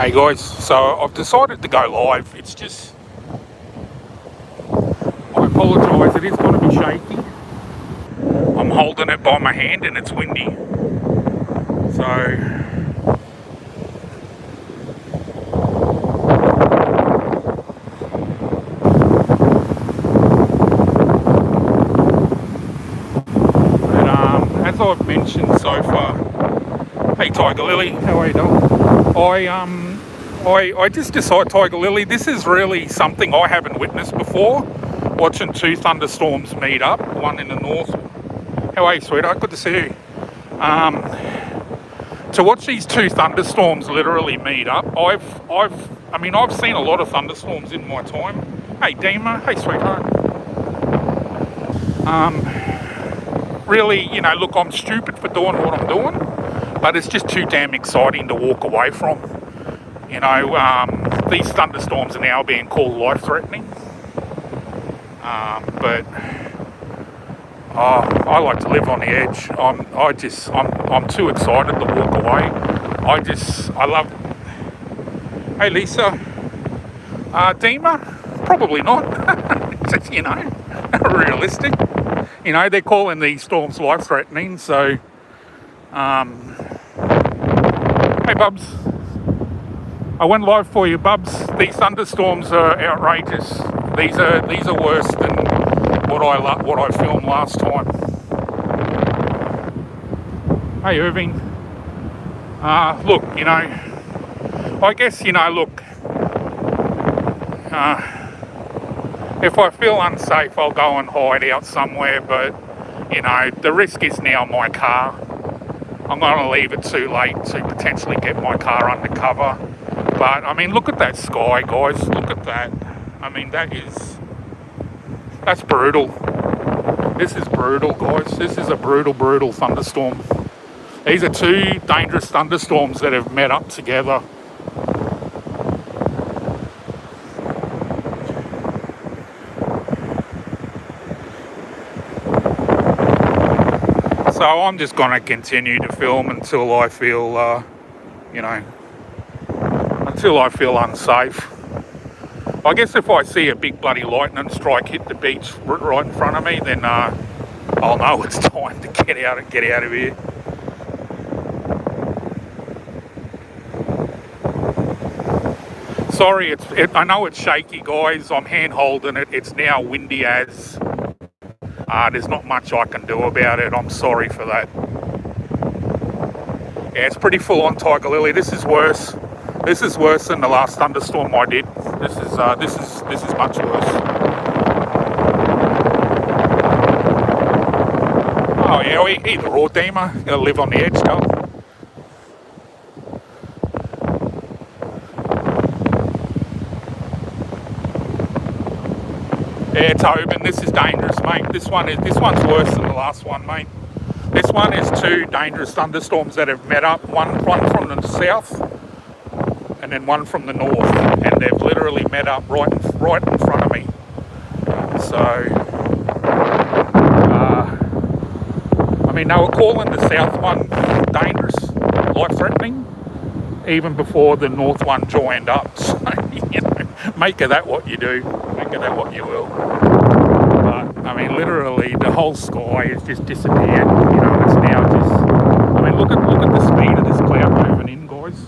Hey guys, so I've decided to go live. It's just, I apologise, it is going to be shaky. I'm holding it by my hand and it's windy. So, but as I've mentioned so far, hey Tiger Lily, how are you doing? I just decided, Tiger Lily, this is really something I haven't witnessed before. Watching two thunderstorms meet up, one in the north. How are you, sweetheart? Good to see you. To watch these two thunderstorms literally meet up, I've seen a lot of thunderstorms in my time. Hey, Dima. Hey, sweetheart. Really, look, I'm stupid for doing what I'm doing, but it's just too damn exciting to walk away from. These thunderstorms are now being called life-threatening. But I like to live on the edge. I'm too excited to walk away. I love. Hey, Lisa. Dima? Probably not. Just, realistic. They're calling these storms life-threatening. So, hey, Bubs. I went live for you, Bubs. These thunderstorms are outrageous. These are worse than what I filmed last time. Hey, Irving. Look, I guess, look, if I feel unsafe, I'll go and hide out somewhere, but, the risk is now my car. I'm going to leave it too late to potentially get my car under cover. But, look at that sky, guys. Look at that. That's brutal. This is brutal, guys. This is a brutal, brutal thunderstorm. These are two dangerous thunderstorms that have met up together. So I'm just going to continue to film until I feel, until I feel unsafe. I guess if I see a big bloody lightning strike hit the beach right in front of me, then I'll know it's time to get out of here. Sorry, I know it's shaky, guys. I'm hand holding it. It's now windy as. There's not much I can do about it. I'm sorry for that. Yeah, it's pretty full on, Tiger Lily. This is worse. This is worse than the last thunderstorm I did. This is much worse. Oh yeah, either or, Dima. You gotta live on the edge, go. Yeah, Tobin, this is dangerous, mate. This one's worse than the last one, mate. This one is two dangerous thunderstorms that have met up. One from the south, and then one from the north, and they've literally met up right in front of me. So, they were calling the south one dangerous, life-threatening, even before the north one joined up. So, make of that what you do, make of that what you will. But, literally, the whole sky has just disappeared. It's now just, look at the speed of this cloud moving in, guys.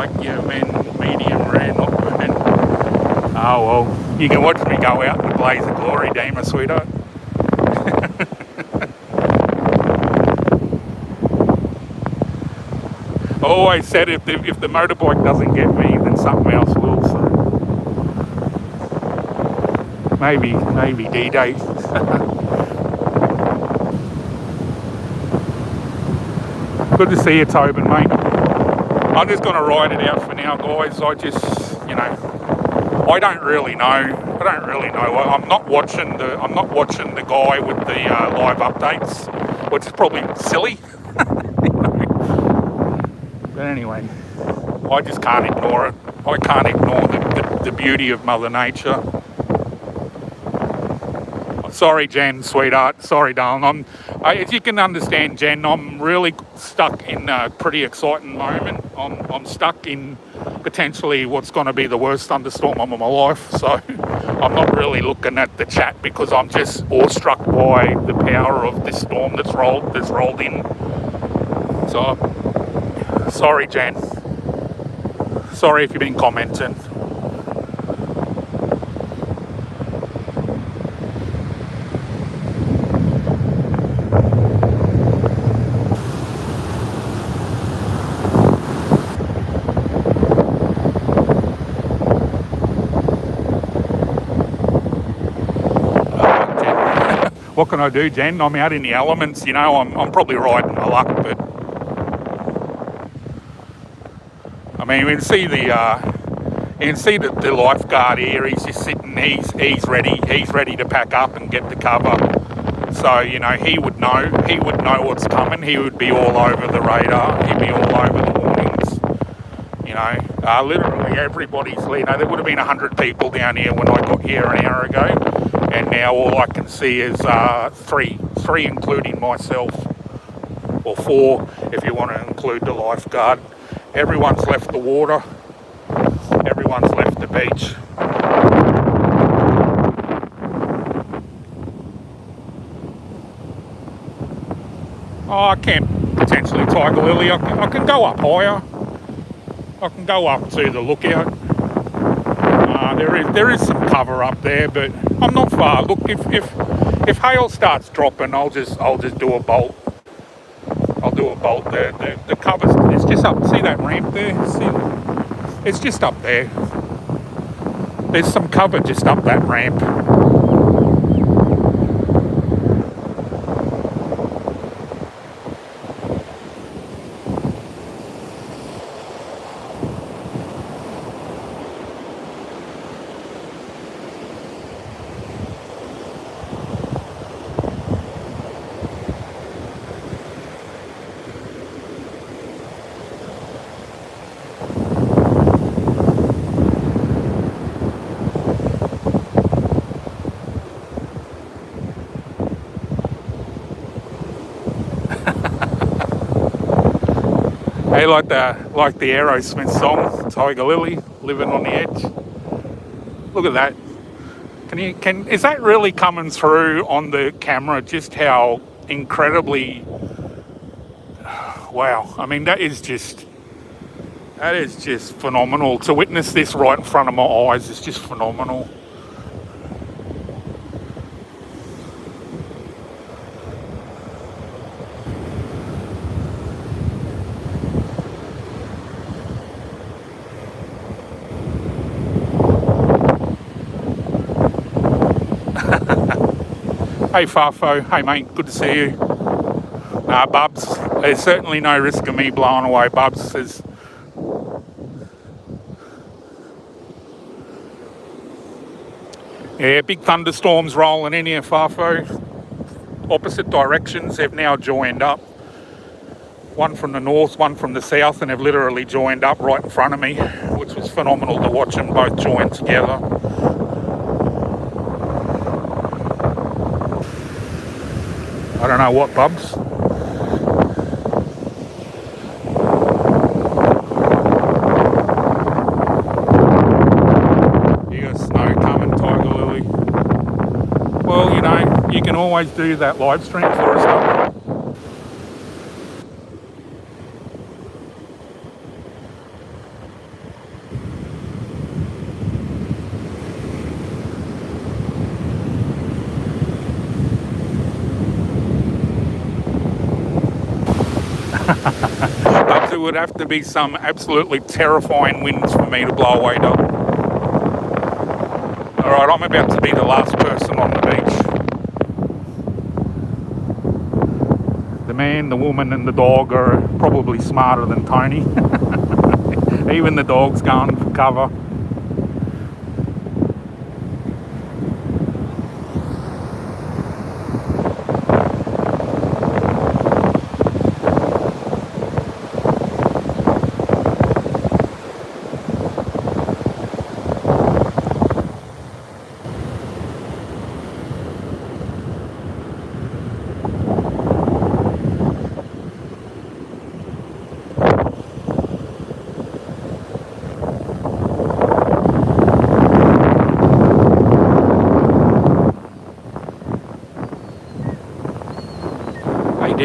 like your medium rare, not women. Oh well, you can watch me go out in the blaze of glory, Dima, sweetheart. I always said if the motorbike doesn't get me, then something else will. So maybe D-Day. Good to see you, Tobin, mate. I'm just going to ride it out for now, guys. I don't really know. I'm not watching the guy with the live updates, which is probably silly. But anyway, I just can't ignore it. I can't ignore the beauty of Mother Nature. Sorry, Jen, sweetheart. Sorry, darling. As you can understand, Jen, I'm really stuck in a pretty exciting moment. I'm stuck in potentially what's going to be the worst thunderstorm of my life. So I'm not really looking at the chat because I'm just awestruck by the power of this storm that's rolled in. So sorry, Jen. Sorry if you've been commenting. What can I do, Jen? I'm out in the elements, you know. I'm probably riding my luck, but I mean, you can see the lifeguard here. He's just sitting. He's ready. He's ready to pack up and get the cover. So you know, he would know. He would know what's coming. He would be all over the radar. He'd be all over the warnings. You know, literally everybody's. You know, there would have been 100 people down here when I got here an hour ago, and now all I can see is three, including myself, or 4 if you want to include the lifeguard. Everyone's left the water. Everyone's left the beach. Oh, I can potentially Tiger Lily. I can go up higher. I can go up to the lookout. There is some cover up there, but I'm not far. Look, if hail starts dropping, I'll just do a bolt. I'll do a bolt. The cover is just up. See that ramp there? See, it's just up there. There's some cover just up that ramp. Hey, like the Aerosmith song, Tiger Lily, Living on the Edge. Look at that. Is that really coming through on the camera? Just how incredibly, wow. I mean, that is just phenomenal. To witness this right in front of my eyes is just phenomenal. Hey Farfo, hey mate, good to see you. Bubs, there's certainly no risk of me blowing away Bubs. Yeah, big thunderstorms rolling in here, Farfo. Opposite directions, they've now joined up. One from the north, one from the south, and they've literally joined up right in front of me, which was phenomenal to watch them both join together. I don't know what, Bubs. You got snow coming, Tiger Lily. Well, you know, you can always do that live stream for us, though. But it would have to be some absolutely terrifying winds for me to blow away, though. Alright, I'm about to be the last person on the beach. The man, the woman and the dog are probably smarter than Tony. Even the dog's gone for cover.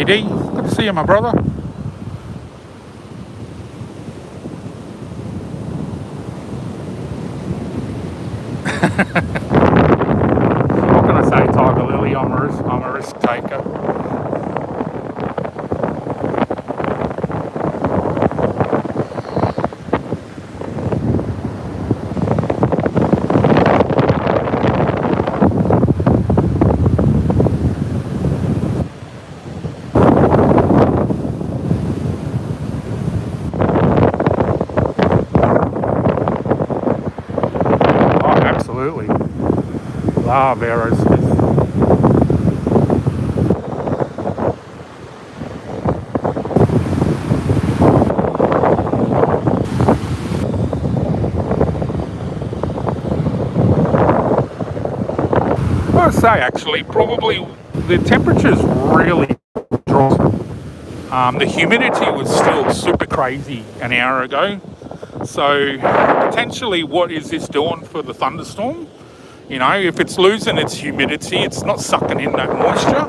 D. Good to see you, my brother. What can I say, Tiger Lily? I'm a risk taker. Oh, absolutely. Love aerospace. I say actually, probably the temperature's really dropped. The humidity was still super crazy an hour ago. So potentially, what is this doing for the thunderstorm? You know, if it's losing its humidity, it's not sucking in that moisture.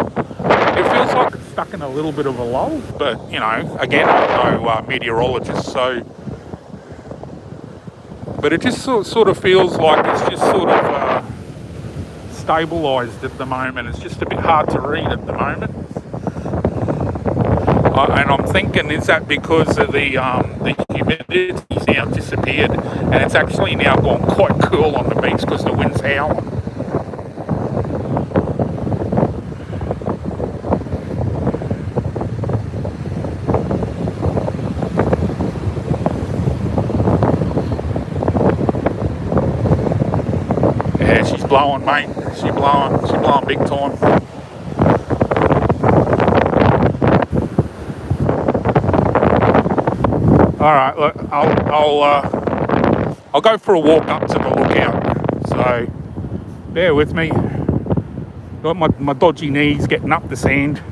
It feels like it's stuck in a little bit of a lull. But, you know, again, I'm no meteorologist, so... But it just sort of feels like it's just sort of stabilised at the moment. It's just a bit hard to read at the moment. And I'm thinking, is that because of the humidity's now disappeared and it's actually now gone quite cool on the beach because the wind's howling? Yeah, she's blowing, mate. She's blowing big time. All right, look, I'll go for a walk up to the lookout. So bear with me. Got my dodgy knees getting up the sand.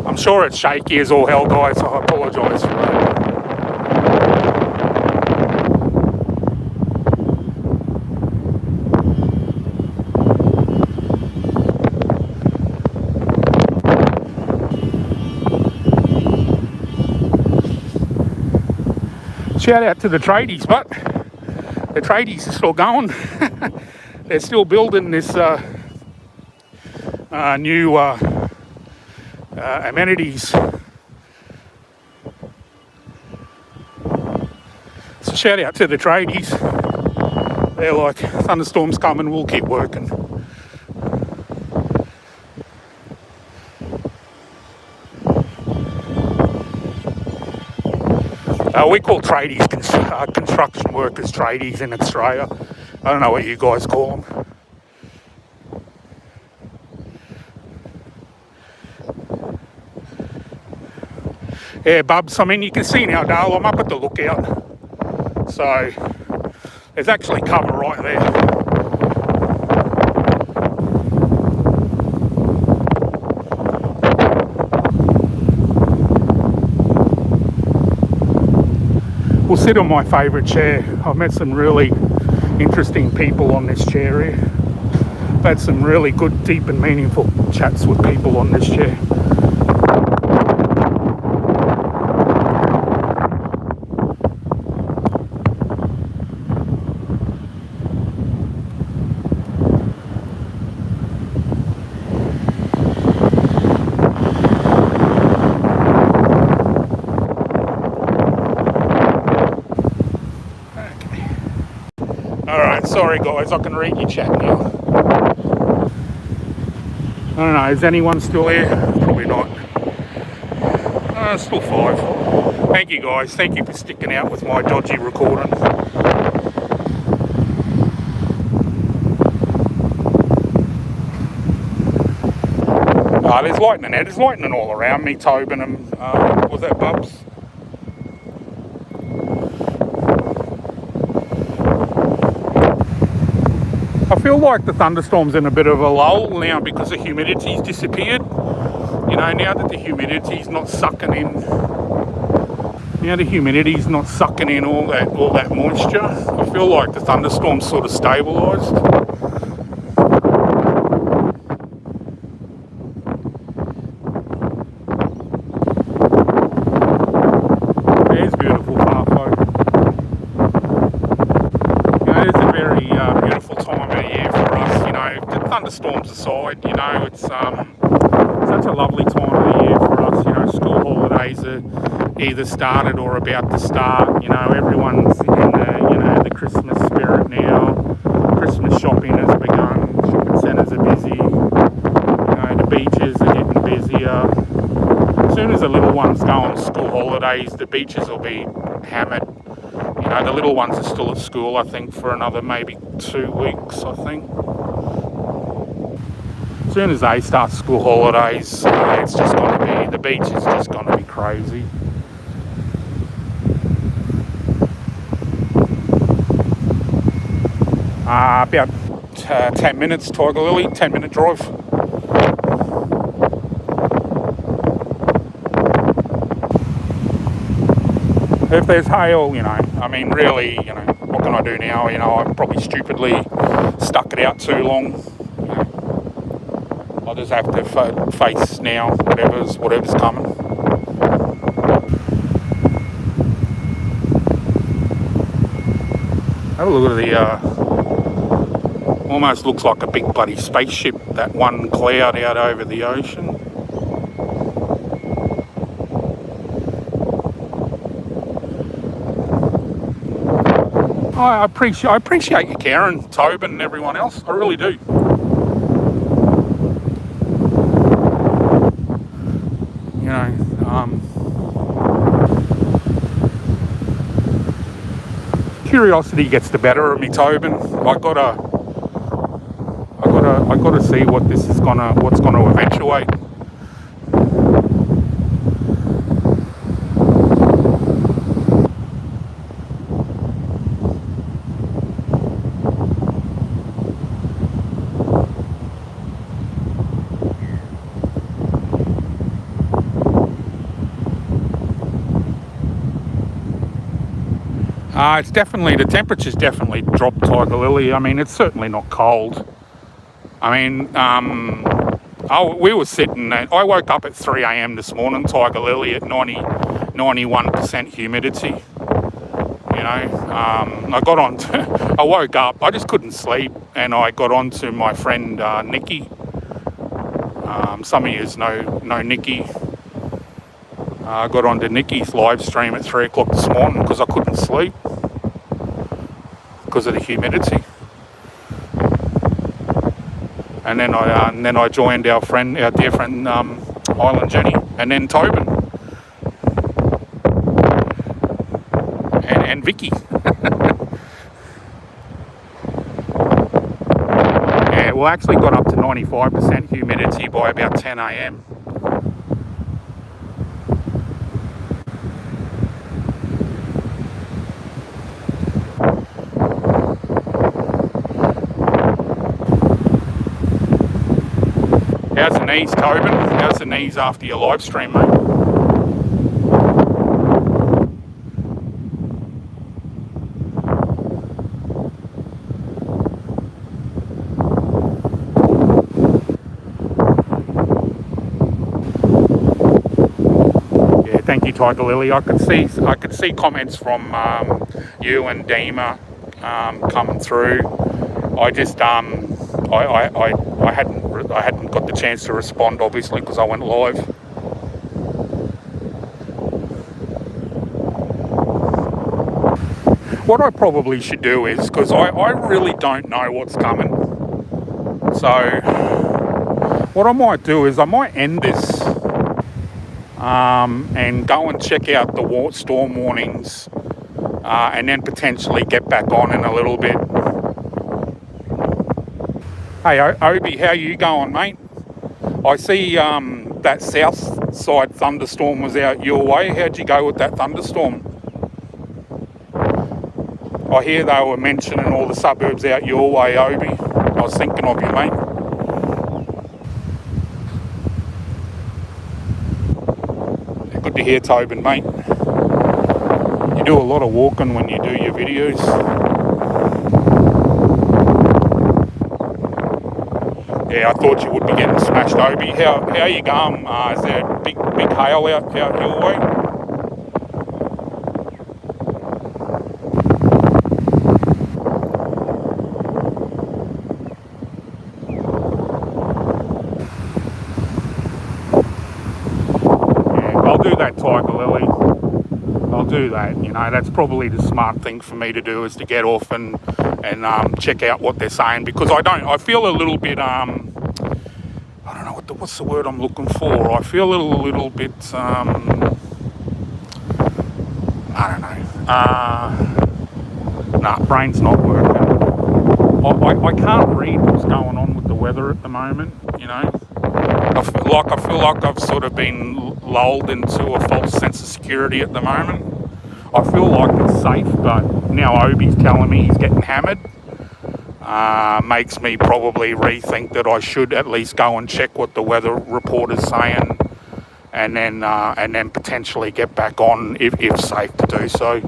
I'm sure it's shaky as all hell, guys, so I apologise for that. Shout out to the tradies, but the tradies are still going. They're still building this new amenities. So shout out to the tradies. They're like, thunderstorms coming, we'll keep working. We call tradies construction workers tradies in Australia. I don't know what you guys call them. Yeah, Bubs, I mean, you can see now, Dale, I'm up at the lookout. So, there's actually cover right there. We'll sit on my favourite chair. I've met some really interesting people on this chair here. I've had some really good, deep and meaningful chats with people on this chair. sorry guys, I can read your chat now. I don't know, is anyone still here? Probably not. Still 5. Thank you guys, thank you for sticking out with my dodgy recording. There's lightning there. There's lightning all around me, Tobin, and was that Bubs? I feel like the thunderstorm's in a bit of a lull now because the humidity's disappeared. You know, now that the humidity's not sucking in, all that moisture, I feel like the thunderstorm's sort of stabilised. Thunderstorms aside, you know, it's such a lovely time of the year for us. You know, school holidays are either started or about to start. You know, everyone's in the Christmas spirit now. Christmas shopping has begun. Shopping centres are busy. You know, the beaches are getting busier. As soon as the little ones go on school holidays, the beaches will be hammered. You know, the little ones are still at school, I think, for another maybe 2 weeks, I think. As soon as they start school holidays, it's just going to be, the beach is just going to be crazy. About 10 minutes, Tiger Lily, 10-minute drive. If there's hail, you know, I mean, really, you know, what can I do now? You know, I probably stupidly stuck it out too long. I'll just have to face now whatever's coming. Have a look at the, almost looks like a big bloody spaceship, that one cloud out over the ocean. I appreciate you, Karen, Tobin and everyone else, I really do. You know, curiosity gets the better of me, Tobin. I gotta see what this is what's gonna eventuate. It's definitely, the temperature's definitely dropped, Tiger Lily. I mean, it's certainly not cold. I mean, we were sitting, I woke up at 3 a.m. this morning, Tiger Lily, at 91% humidity. You know, I got on, I woke up, I just couldn't sleep, and I got on to my friend Nikki. Some of you know Nikki. I got onto Nikki's live stream at 3 o'clock this morning because I couldn't sleep because of the humidity. And then I joined our dear friend Island Jenny, and then Tobin and Vicky. Yeah, we actually got up to 95% humidity by about 10 a.m. How's the knees, Tobin? How's the knees after your live stream, mate? Yeah, thank you, Tiger Lily. I could see comments from you and Dima coming through. I just I hadn't got the chance to respond, obviously, because I went live. what I probably should do is, because I really don't know what's coming, so what I might do is I might end this and go and check out the storm warnings, and then potentially get back on in a little bit. Hey, Obi, how you going, mate? I see that south side thunderstorm was out your way. How'd you go with that thunderstorm? I hear they were mentioning all the suburbs out your way, Obi. I was thinking of you, mate. Good to hear, Tobin, mate. You do a lot of walking when you do your videos. Yeah, I thought you would be getting smashed, Obi. How you going? Is there big hail out your way? Yeah, I'll do that, Tiger Lily. I'll do that. You know, that's probably the smart thing for me to do, is to get off and check out what they're saying, because I feel a little bit I don't know what's the word I'm looking for. I feel a little bit I don't know. Nah, brain's not working. I can't read what's going on with the weather at the moment. You know, I feel like I've sort of been lulled into a false sense of security at the moment. I feel like it's safe, but now Obi's telling me he's getting hammered. Makes me probably rethink that I should at least go and check what the weather report is saying, and then potentially get back on if safe to do so.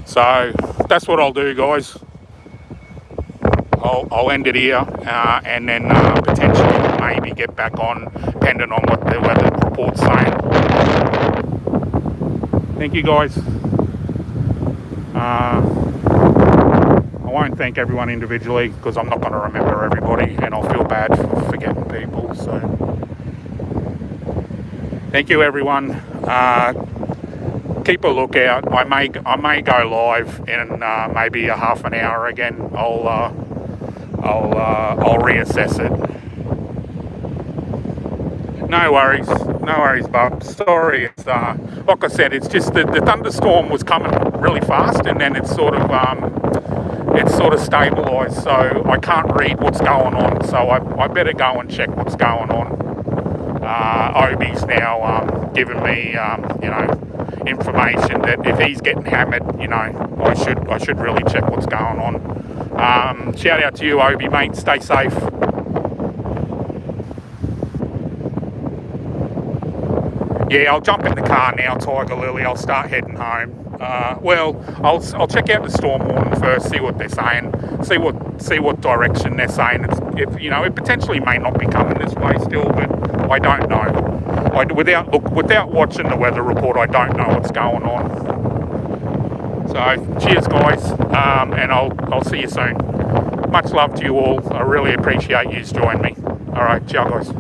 So that's what I'll do, guys. I'll end it here, and then potentially maybe get back on, depending on what the weather report's saying. Thank you, guys. I won't thank everyone individually, because I'm not going to remember everybody, and I'll feel bad for forgetting people. So thank you, everyone. Keep a lookout. I may go live in maybe a half an hour again. I'll reassess it. No worries, bub. Sorry, it's like I said, it's just that the thunderstorm was coming really fast, and then it's sort of stabilised, so I can't read what's going on. So I better go and check what's going on. Obi's now giving me information that if he's getting hammered, I should really check what's going on. Shout out to you, Obi, mate. Stay safe. Yeah, I'll jump in the car now, Tiger Lily. I'll start heading home. I'll check out the storm warning first, see what they're saying, see what direction they're saying. It potentially may not be coming this way still, but I don't know. Without watching the weather report, I don't know what's going on. So cheers, guys, and I'll see you soon. Much love to you all. I really appreciate you joining me. All right, ciao, guys.